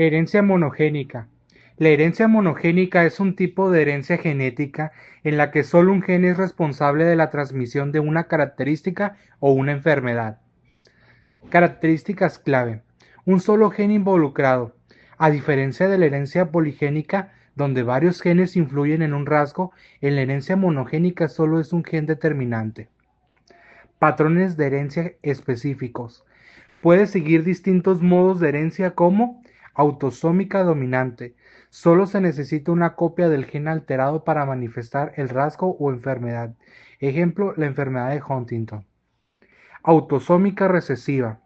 Herencia monogénica. La herencia monogénica es un tipo de herencia genética en la que solo un gen es responsable de la transmisión de una característica o una enfermedad. Características clave. Un solo gen involucrado. A diferencia de la herencia poligénica, donde varios genes influyen en un rasgo, en la herencia monogénica solo es un gen determinante. Patrones de herencia específicos. Puede seguir distintos modos de herencia como autosómica dominante. Solo se necesita una copia del gen alterado para manifestar el rasgo o enfermedad. Ejemplo, la enfermedad de Huntington. Autosómica recesiva.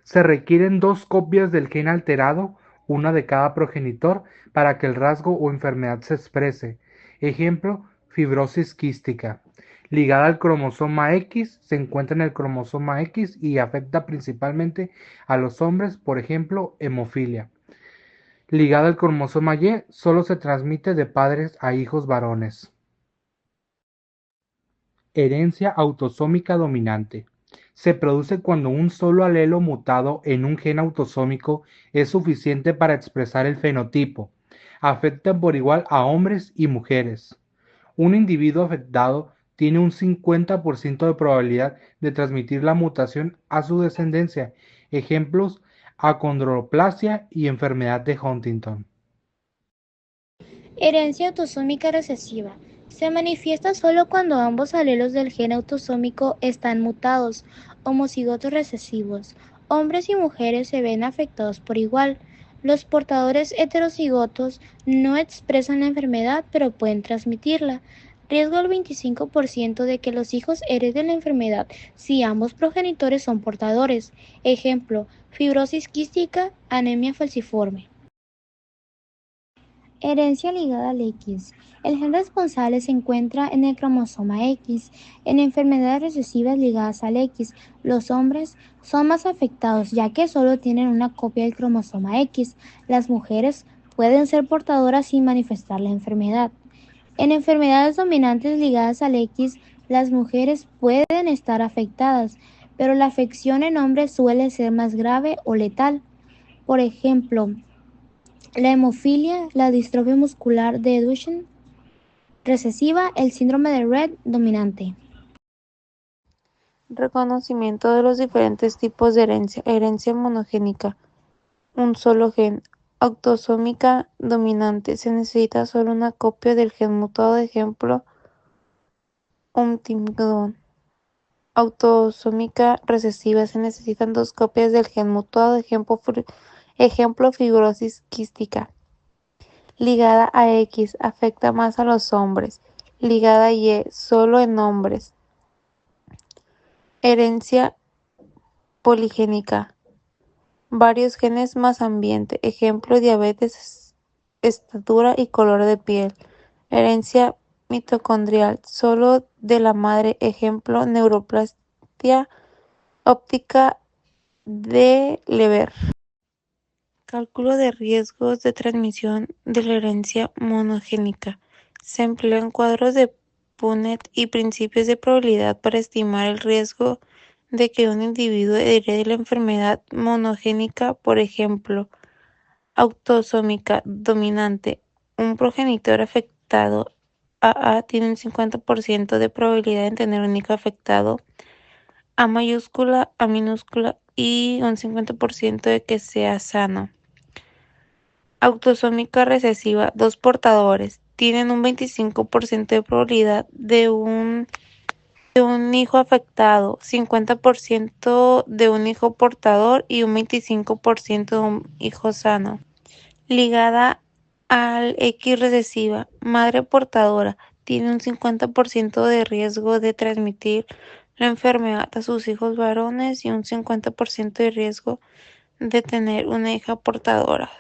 Se requieren dos copias del gen alterado, una de cada progenitor, para que el rasgo o enfermedad se exprese. Ejemplo, fibrosis quística. Ligada al cromosoma X, se encuentra en el cromosoma X y afecta principalmente a los hombres, por ejemplo, hemofilia. Ligada al cromosoma Y, solo se transmite de padres a hijos varones. Herencia autosómica dominante. Se produce cuando un solo alelo mutado en un gen autosómico es suficiente para expresar el fenotipo. Afecta por igual a hombres y mujeres. Un individuo afectado tiene un 50% de probabilidad de transmitir la mutación a su descendencia. Ejemplos: acondroplasia y enfermedad de Huntington. Herencia autosómica recesiva. Se manifiesta solo cuando ambos alelos del gen autosómico están mutados, homocigotos recesivos. Hombres y mujeres se ven afectados por igual. Los portadores heterocigotos no expresan la enfermedad, pero pueden transmitirla. Riesgo del 25% de que los hijos hereden la enfermedad si ambos progenitores son portadores. Ejemplo, fibrosis quística, anemia falciforme. Herencia ligada al X. El gen responsable se encuentra en el cromosoma X. En enfermedades recesivas ligadas al X, los hombres son más afectados ya que solo tienen una copia del cromosoma X. Las mujeres pueden ser portadoras sin manifestar la enfermedad. En enfermedades dominantes ligadas al X, las mujeres pueden estar afectadas, pero la afección en hombres suele ser más grave o letal. Por ejemplo, la hemofilia, la distrofia muscular de Duchenne recesiva, el síndrome de Rett dominante. Reconocimiento de los diferentes tipos de herencia. Herencia monogénica. Un solo gen. Autosómica dominante. Se necesita solo una copia del gen mutado. Ejemplo, Huntington. Autosómica recesiva. Se necesitan dos copias del gen mutado. Ejemplo, fibrosis quística. Ligada a X. Afecta más a los hombres. Ligada a Y. Solo en hombres. Herencia poligénica. Varios genes más ambiente. Ejemplo, diabetes, estatura y color de piel. Herencia mitocondrial. Solo de la madre. Ejemplo, neuroplasia óptica de Leber. Cálculo de riesgos de transmisión de la herencia monogénica. Se emplean cuadros de Punnett y principios de probabilidad para estimar el riesgo de que un individuo herede la enfermedad monogénica, por ejemplo, autosómica dominante. Un progenitor afectado AA tiene un 50% de probabilidad de tener un hijo afectado A mayúscula, A minúscula y un 50% de que sea sano. Autosómica recesiva, dos portadores tienen un 25% de probabilidad de un hijo afectado, 50% de un hijo portador y un 25% de un hijo sano. Ligada al X recesiva, madre portadora, tiene un 50% de riesgo de transmitir la enfermedad a sus hijos varones y un 50% de riesgo de tener una hija portadora.